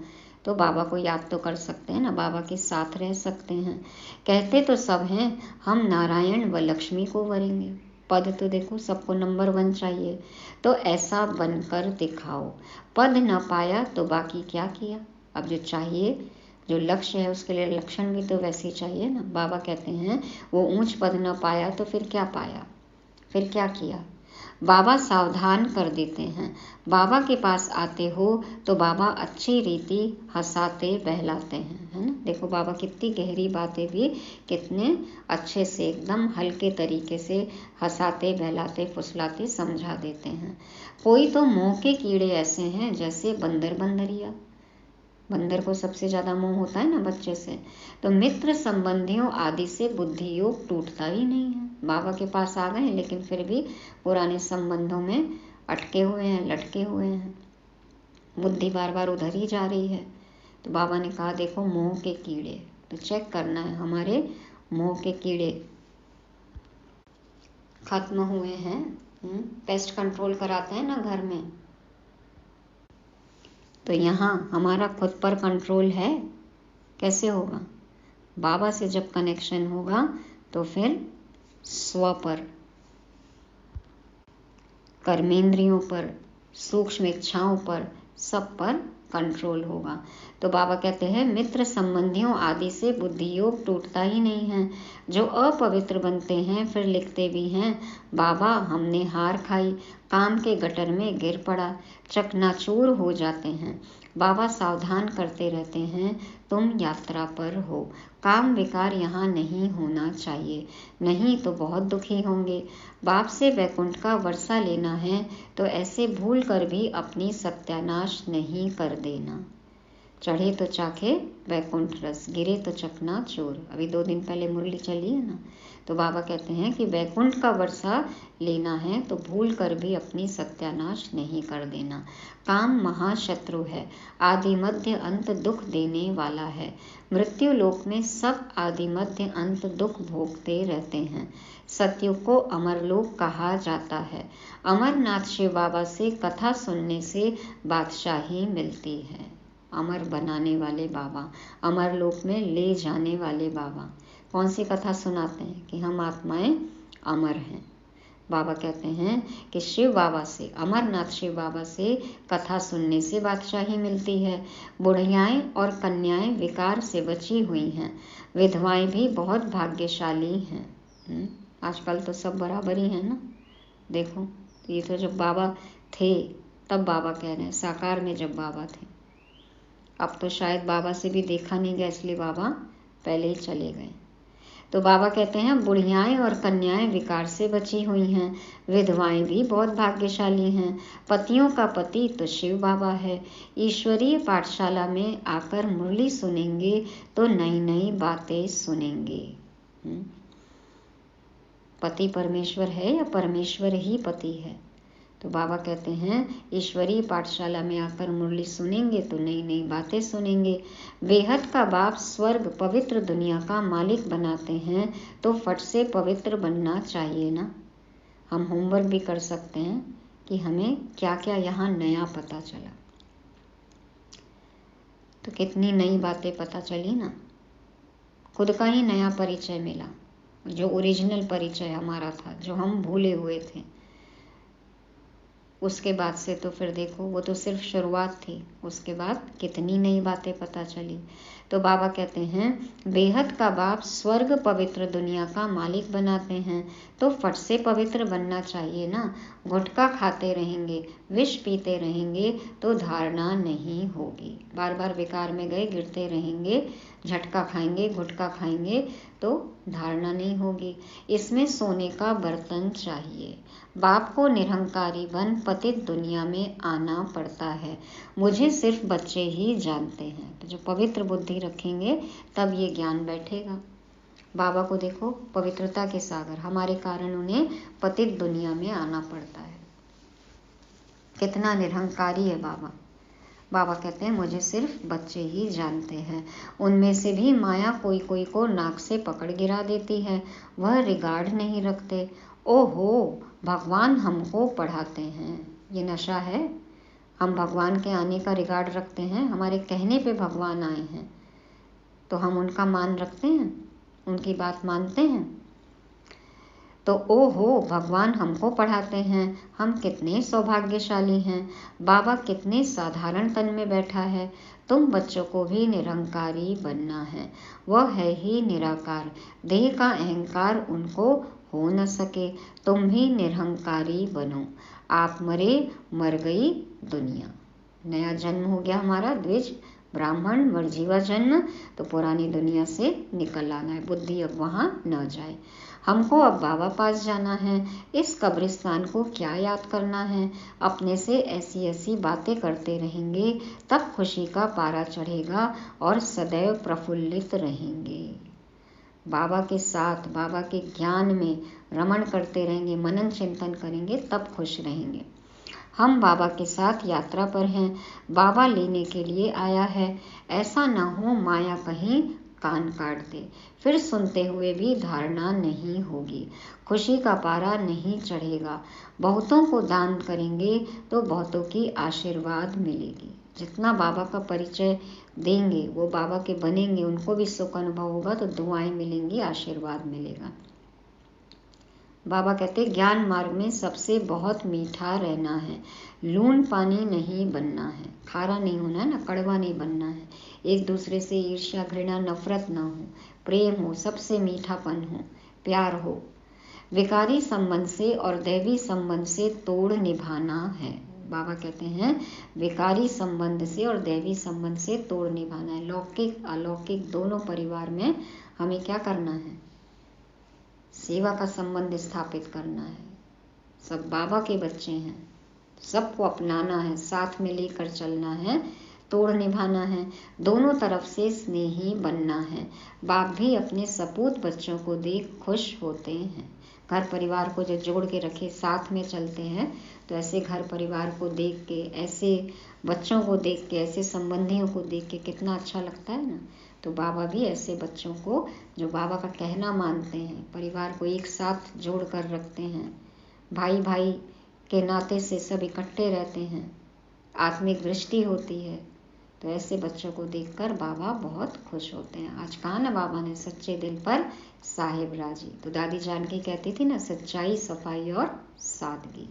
तो बाबा को याद तो कर सकते हैं ना, बाबा के साथ रह सकते हैं। कहते तो सब हैं हम नारायण व लक्ष्मी को वरेंगे। पद तो देखो सबको नंबर 1 चाहिए, तो ऐसा बनकर दिखाओ। पद न पाया तो बाकी क्या किया। अब जो चाहिए, जो लक्ष्य है उसके लिए लक्षण भी तो वैसे ही चाहिए ना। बाबा कहते हैं वो ऊंच पद न पाया तो फिर क्या पाया, फिर क्या किया। बाबा सावधान कर देते हैं। बाबा के पास आते हो तो बाबा अच्छी रीति हंसाते बहलाते हैं, है ना। देखो बाबा कितनी गहरी बातें भी कितने अच्छे से एकदम हल्के तरीके से हंसाते बहलाते फुसलाते समझा देते हैं। कोई तो मोह के कीड़े ऐसे हैं जैसे बंदर बंदरिया। बंदर को सबसे ज़्यादा मोह होता है ना बच्चे से। तो मित्र संबंधियों आदि से बुद्धि योग टूटता ही नहीं है। बाबा के पास आ गए लेकिन फिर भी पुराने संबंधों में अटके हुए हैं, लटके हुए हैं, बुद्धि बार बार उधर ही जा रही है। तो बाबा ने कहा देखो मोह के कीड़े, तो चेक करना है हमारे मोह के कीड़े खत्म हुए हैं। पेस्ट कंट्रोल कराते हैं ना घर में, तो यहाँ हमारा खुद पर कंट्रोल है। कैसे होगा? बाबा से जब कनेक्शन होगा तो फिर स्व पर, कर्मेंद्रियों पर, सूक्ष्म इच्छाओं पर, सब पर कंट्रोल होगा। तो बाबा कहते हैं मित्र संबंधियों आदि से बुद्धि योग टूटता ही नहीं है। जो अपवित्र बनते हैं फिर लिखते भी हैं, बाबा हमने हार खाई, काम के गटर में गिर पड़ा, चकनाचूर हो जाते हैं। बाबा सावधान करते रहते हैं, तुम यात्रा पर हो, काम विकार यहाँ नहीं होना चाहिए, नहीं तो बहुत दुखी होंगे। बाप से वैकुंठ का वर्षा लेना है तो ऐसे भूल कर भी अपनी सत्यानाश नहीं कर देना। चढ़े तो चाखे वैकुंठ रस, गिरे तो चकना चोर। अभी 2 दिन पहले मुरली चली है ना। तो बाबा कहते हैं कि वैकुंठ का वर्षा लेना है तो भूल कर भी अपनी सत्यानाश नहीं कर देना। काम महाशत्रु है, आदि मध्य अंत दुख देने वाला है। मृत्यु लोक में सब आदि मध्य अंत दुख भोगते रहते हैं। सतयुग को अमरलोक कहा जाता है। अमरनाथ शिव बाबा से कथा सुनने से बादशाही मिलती है। अमर बनाने वाले बाबा, अमर लोक में ले जाने वाले बाबा कौन सी कथा सुनाते हैं कि हम आत्माएं अमर हैं। बाबा कहते हैं कि शिव बाबा से, अमरनाथ शिव बाबा से कथा सुनने से बादशाही मिलती है। बुढ़ियाएं और कन्याएं विकार से बची हुई हैं, विधवाएं भी बहुत भाग्यशाली हैं। आजकल तो सब बराबर ही है ना। देखो ये तो जब बाबा थे तब बाबा कह रहे हैं, साकार में जब बाबा थे। अब तो शायद बाबा से भी देखा नहीं गया, इसलिए बाबा पहले ही चले गए। तो बाबा कहते हैं बुढ़ियाएं और कन्याएं विकार से बची हुई हैं, विधवाएं भी बहुत भाग्यशाली हैं। पतियों का पति तो शिव बाबा है। ईश्वरीय पाठशाला में आकर मुरली सुनेंगे तो नई नई बातें सुनेंगे। पति परमेश्वर है या परमेश्वर ही पति है? तो बाबा कहते हैं ईश्वरीय पाठशाला में आकर मुरली सुनेंगे तो नई नई बातें सुनेंगे। बेहद का बाप स्वर्ग पवित्र दुनिया का मालिक बनाते हैं तो फट से पवित्र बनना चाहिए ना। हम होमवर्क भी कर सकते हैं कि हमें क्या क्या यहाँ नया पता चला। तो कितनी नई बातें पता चली ना। खुद का ही नया परिचय मिला, जो ओरिजिनल परिचय हमारा था, जो हम भूले हुए थे। उसके बाद से तो फिर देखो वो तो सिर्फ शुरुआत थी, उसके बाद कितनी नई बातें पता चली। तो बाबा कहते हैं बेहद का बाप स्वर्ग पवित्र दुनिया का मालिक बनाते हैं तो फट से पवित्र बनना चाहिए ना। गुटखा खाते रहेंगे, विष पीते रहेंगे तो धारणा नहीं होगी। बार बार विकार में गए गिरते रहेंगे, झटका खाएंगे, गुटखा खाएंगे तो धारणा नहीं होगी। इसमें सोने का बर्तन चाहिए। बाप को निरहंकारी बन पतित दुनिया में आना पड़ता है। मुझे सिर्फ बच्चे ही जानते हैं। तो जो पवित्र बुद्धि रखेंगे तब ये ज्ञान बैठेगा। बाबा को देखो पवित्रता के सागर, हमारे कारण उन्हें पतित दुनिया में आना पड़ता है। कितना निरहंकारी है बाबा। बाबा कहते हैं मुझे सिर्फ बच्चे ही जानते हैं। उनमें से भी माया कोई कोई को नाक से पकड़ गिरा देती है, वह रिगार्ड नहीं रखते। ओहो भगवान हमको पढ़ाते हैं। ये नशा है। हम भगवान के आने का रिगार्ड रखते हैं, हमारे कहने पे भगवान आए हैं तो हम उनका मान रखते हैं, उनकी बात मानते हैं। तो ओहो भगवान हमको पढ़ाते हैं, हम कितने सौभाग्यशाली हैं। बाबा कितने साधारण तन में बैठा है। तुम बच्चों को भी निरंकारी बनना है, वह है ही निराकार। देह का अहंकार उनको हो न सके, तुम भी निरहंकारी बनो। आप मरे, मर गई दुनिया। नया जन्म हो गया हमारा, द्विज ब्राह्मण मरजीवा जन्म, तो पुरानी दुनिया से निकल आना है। बुद्धि अब वहाँ न जाए। हमको अब बाबा पास जाना है। इस कब्रिस्तान को क्या याद करना है। अपने से ऐसी ऐसी बातें करते रहेंगे तब खुशी का पारा चढ़ेगा और सदैव प्रफुल्लित रहेंगे। बाबा के साथ, बाबा के ज्ञान में रमण करते रहेंगे, मनन चिंतन करेंगे तब खुश रहेंगे। हम बाबा के साथ यात्रा पर हैं, बाबा लेने के लिए आया है। ऐसा न हो माया कहीं कान काट दे, फिर सुनते हुए भी धारणा नहीं होगी, खुशी का पारा नहीं चढ़ेगा। बहुतों को दान करेंगे तो बहुतों की आशीर्वाद मिलेगी। जितना बाबा का परिचय देंगे वो बाबा के बनेंगे, उनको भी सुख अनुभव होगा तो दुआएं मिलेंगी, आशीर्वाद मिलेगा। बाबा कहते ज्ञान मार्ग में सबसे बहुत मीठा रहना है, लून पानी नहीं बनना है, खारा नहीं होना है ना, कड़वा नहीं बनना है, एक दूसरे से ईर्ष्या घृणा नफरत ना हो, प्रेम हो, सबसे मीठापन हो, प्यार हो, विकारी संबंध से और दैवी संबंध से तोड़ निभाना है। बाबा कहते हैं विकारी संबंध से और दैवी संबंध से तोड़ निभाना है। लौकिक अलौकिक दोनों परिवार में हमें क्या करना है? सेवा का संबंध स्थापित करना है। सब बाबा के बच्चे हैं, सबको अपनाना है, साथ में लेकर चलना है, तोड़ निभाना है, दोनों तरफ से स्नेही बनना है। बाप भी अपने सपूत बच्चों को देख खुश होते हैं। घर परिवार को जो जोड़ के रखे, साथ में चलते हैं, तो ऐसे घर परिवार को देख के, ऐसे बच्चों को देख के, ऐसे संबंधियों को देख के कितना अच्छा लगता है ना। तो बाबा भी ऐसे बच्चों को जो बाबा का कहना मानते हैं, परिवार को एक साथ जोड़ कर रखते हैं, भाई भाई के नाते से सब इकट्ठे रहते हैं, आत्मिक दृष्टि होती है, तो ऐसे बच्चों को देखकर बाबा बहुत खुश होते हैं। आज कहा ना बाबा ने, सच्चे दिल पर साहिब राजी। तो दादी जानकी कहती थी ना, सच्चाई, सफाई और सादगी।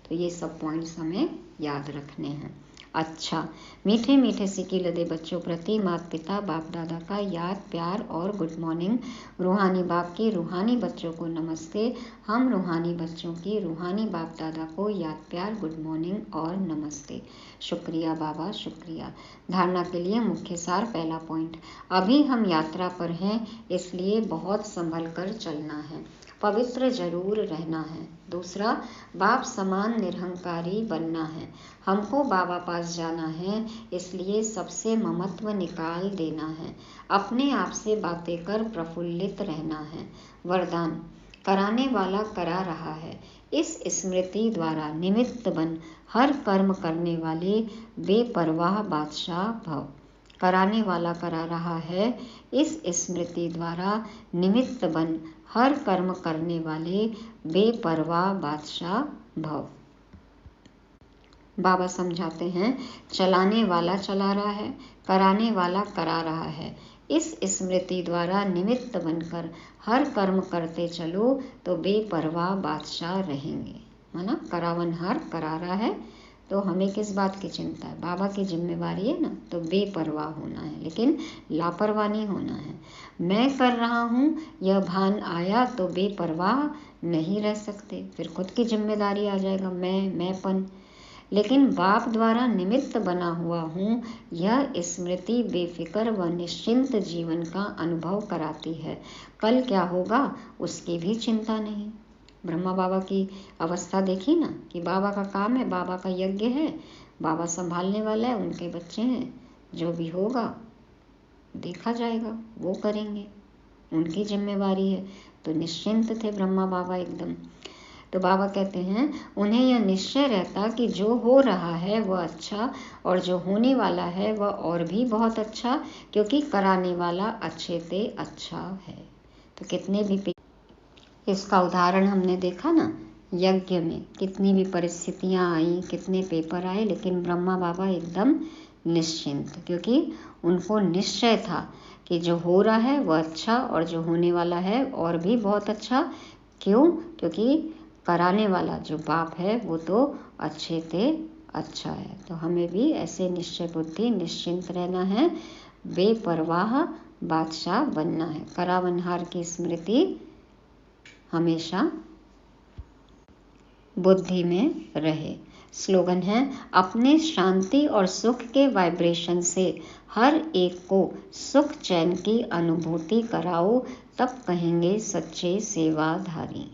तो ये सब पॉइंट्स हमें याद रखने हैं। अच्छा, मीठे मीठे सिक्के लदे बच्चों प्रति माता पिता बाप दादा का याद प्यार और गुड मॉर्निंग। रूहानी बाप की रूहानी बच्चों को नमस्ते। हम रूहानी बच्चों की रूहानी बाप दादा को याद प्यार गुड मॉर्निंग और नमस्ते। शुक्रिया बाबा, शुक्रिया। धारणा के लिए मुख्य सार, पहला पॉइंट, अभी हम यात्रा पर हैं, इसलिए बहुत संभल कर चलना है, पवित्र जरूर रहना है। दूसरा, बाप समान निरहंकारी बनना है, हमको बाबा पास जाना है, इसलिए सबसे ममत्व निकाल देना है, अपने आप से बातें कर प्रफुल्लित रहना है। वरदान, कराने वाला करा रहा है, इस स्मृति द्वारा निमित्त बन हर कर्म करने वाले बेपरवाह बादशाह भव। कराने वाला करा रहा है, इस स्मृति द्वारा निमित्त बन हर कर्म करने वाले बेपरवाह बादशाह भव। बाबा समझाते हैं, चलाने वाला चला रहा है, कराने वाला करा रहा है, इस स्मृति द्वारा निमित्त बनकर हर कर्म करते चलो तो बेपरवाह बादशाह रहेंगे। माना करावनहार करा रहा है, तो हमें किस बात की चिंता है? बाबा की जिम्मेवारी है ना, तो बेपरवाह होना है, लेकिन लापरवाह नहीं होना है। मैं कर रहा हूँ यह भान आया तो बेपरवाह नहीं रह सकते, फिर खुद की जिम्मेदारी आ जाएगा, मैंपन। लेकिन बाप द्वारा निमित्त बना हुआ हूँ, यह स्मृति बेफिक्र व निश्चिंत जीवन का अनुभव कराती है। कल क्या होगा उसकी भी चिंता नहीं। ब्रह्मा बाबा की अवस्था देखी ना, कि बाबा का काम है, बाबा का यज्ञ है, बाबा संभालने वाला है, उनके बच्चे हैं, जो भी होगा देखा जाएगा, वो करेंगे, उनकी जिम्मेवारी है। तो निश्चिंत थे ब्रह्मा बाबा एकदम। तो बाबा कहते हैं, उन्हें यह निश्चय रहता कि जो हो रहा है वह अच्छा, और जो होने वाला है वह और भी बहुत अच्छा, क्योंकि कराने वाला अच्छे से अच्छा है। तो कितने भी इसका उदाहरण हमने देखा ना, यज्ञ में कितनी भी परिस्थितियां आई, कितने पेपर आए, लेकिन ब्रह्मा बाबा एकदम निश्चिंत, क्योंकि उनको निश्चय था कि जो हो रहा है वह अच्छा, और जो होने वाला है और भी बहुत अच्छा। क्यों? क्योंकि कराने वाला जो बाप है वो तो अच्छे से अच्छा है। तो हमें भी ऐसे निश्चय बुद्धि, निश्चिंत रहना है, बेपरवाह बादशाह बनना है। करावनहार की स्मृति हमेशा बुद्धि में रहे। स्लोगन है, अपने शांति और सुख के वाइब्रेशन से हर एक को सुख चैन की अनुभूति कराओ, तब कहेंगे सच्चे सेवाधारी।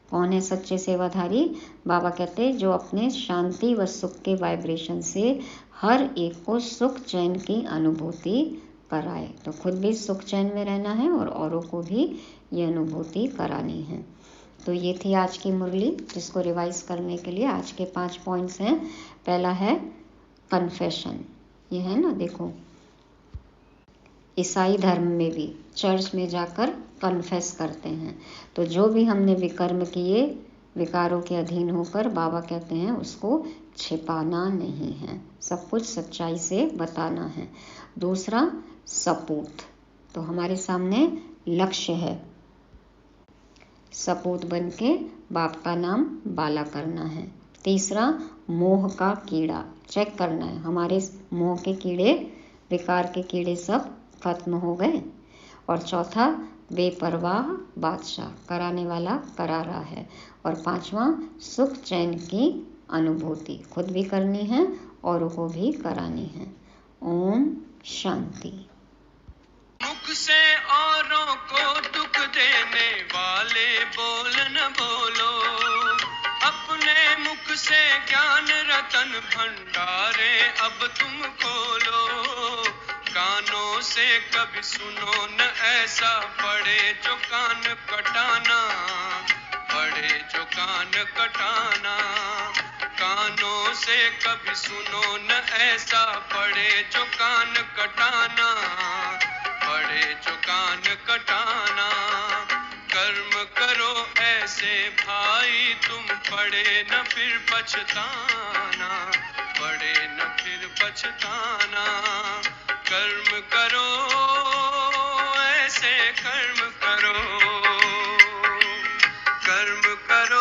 कौन है सच्चे सेवाधारी? बाबा कहते हैं, जो अपने शांति व सुख के वाइब्रेशन से हर एक को सुख चैन की अनुभूति कराए। तो खुद भी सुख चैन में रहना है और औरों को भी ये अनुभूति करानी है। तो ये थी आज की मुरली, जिसको रिवाइज करने के लिए आज के 5 पॉइंट्स हैं। पहला है कन्फेशन, ये है ना, देखो ईसाई धर्म में भी चर्च में जाकर कन्फेस करते हैं। तो जो भी हमने विकर्म किए, विकारों के अधीन होकर, बाबा कहते हैं उसको छिपाना नहीं है, सब कुछ सच्चाई से बताना है। दूसरा सपूत, तो हमारे सामने लक्ष्य है, सपूत बन के बाप का नाम बाला करना है। तीसरा, मोह का कीड़ा चेक करना है, हमारे मोह के कीड़े, विकार के कीड़े सब खत्म हो गए। और चौथा, बेपरवाह बादशाह, कराने वाला करा रहा है। और पांचवा, सुख चैन की अनुभूति, खुद भी करनी है औरों को भी करानी है। ओम शांति। मुख से औरों को दुख देने वाले बोल न बोलो, अपने मुख से ज्ञान रतन भंडारे अब तुम खोलो। कानों से कभी सुनो न ऐसा, पड़े जो कान कटाना, पड़े जो कान कटाना। कानों से कभी सुनो न ऐसा, पड़े जो कान कटाना, पड़े जो कान कटाना। कर्म करो ऐसे भाई तुम, पड़े न फिर पछताना, पड़े न फिर पछताना। कर्म करो ऐसे कर्म करो, कर्म करो